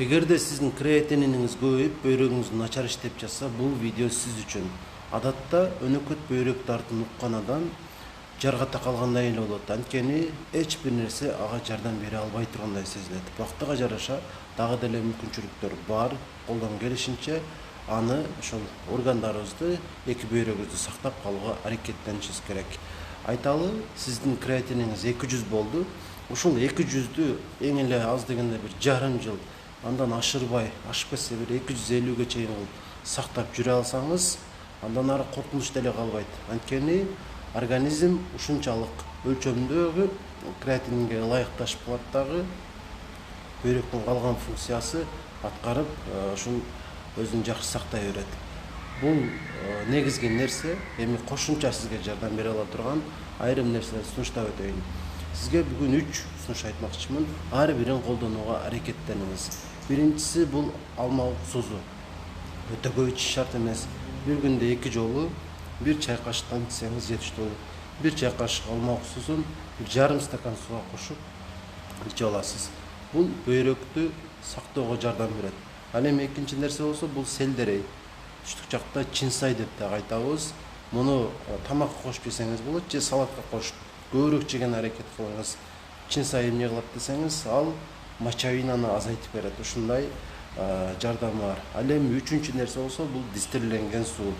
Эгерде сиздин креатининиңиз көбөйүп, бөйрөгүңүз начар иштеп жатса, бул видео сиз үчүн. Адатта өнөкөт бөйрөк тартын уккан адам жарга такалгандай эле болот. Анткени эч бир нерсе ага жардам бере албай тургандай сезилет. Убактыга жараша дагы деле мүмкүнчүлүктөр бар. Колдон келишинче аны ошол органдарыбызды, эки бөйрөгүбүздү сактап калууга аракеттенишибиз керек. Айталы, сиздин креатиниңиз 200 болду. Ушул 200'дү эң эле аз дегенде бир жарым жыл андан ашырбай, ашып кетсе бир 250'ге чейин кылып сактап жүрө алсаңыз, андан ары коркунуч деле калбайт. Анткени организм ушунчалык өлчөмдөгү креатининге ылайыкташып калат дагы, бөйрөктүн калган функциясы аткарып, ушун өзүн жакшы сактай берет. Бул негизги нерсе, эми кошумча сизге жардам бере ала турган айрым нерселерди сунуштап өтөйүн. Сизге бүгүн 3 сунуш айтмакчымын. Ар бирин колдонууга аракеттениңиз. Биринчиси бул алма уксузу. Өтө көп ичиш шарт эмес. Бир күндө 2 жолу 1 чай кашыктан ичсеңиз жетиштүү. 1 чай кашык алма уксузун 1,5 стакан суга кошуп ичип аласыз. Бул бөйрөктү сактоого жардам берет. Ал эми экинчи нерсе болсо бул селдерей. Түштүк жакта чинсай деп да айтабыз. Муну тамакка кошуп жесеңиз болот, же салатка кошуп көбүрөөк жеген аракет кылыңыз. Чинсай эмне кылат десеңиз, ал мочевинаны азайтып берет. Ушундай жардамы бар. Ал эми үчүнчү нерсе болсо бул дистилленген суу.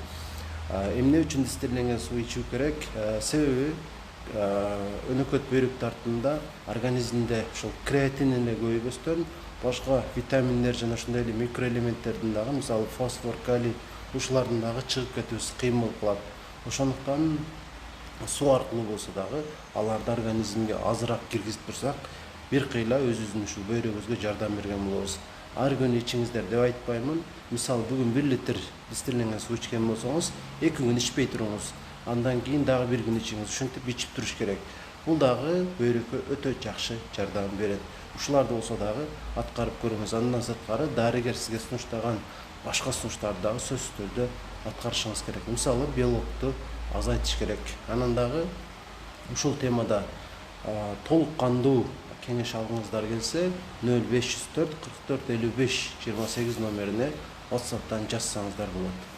Эмне үчүн дистилленген суу ичүү керек? Себеби өнөкөт бөйрөк тартында организмде ушул креатин эле көбөйбөстөн башка витаминдер жана ошондой эле микроэлементтердин дагы, мисалы фосфор, калий, ушулардын дагы чыгып кетүүсү кыймыл кылат. Ошондуктан суу аркылуу болсо дагы аларды организмге азыраак киргизип турсак, бир кыйла өзүбүздүн ушул бөйрөгүбүзгө жардам берген болобуз. Ар күнү ичиңиздер деп айтпаймын. Мисалы бүгүн 1 литр дистилленген суу ичкен болсоңуз, 2 күн ичпей туруңуз. Андан кийин дагы 1 күн ичиңиз. Ушинтип ичип туруш керек. Бул дагы бөйрөккө өтө жакшы жардам берет. Ушуларды болсо дагы аткарып көрүңүз. Андан сырткары дарыгер сизге сунуштаган башка сунуштарды дагы сөзсүз түрдө аткарышыңыз керек. Мисалы белокту азайтыш керек. Анан дагы ушул темада толук кандуу кеңеш алгыңыздар келсе 0504 44 55 28 номерине WhatsApp'тан жазсаңыздар болот.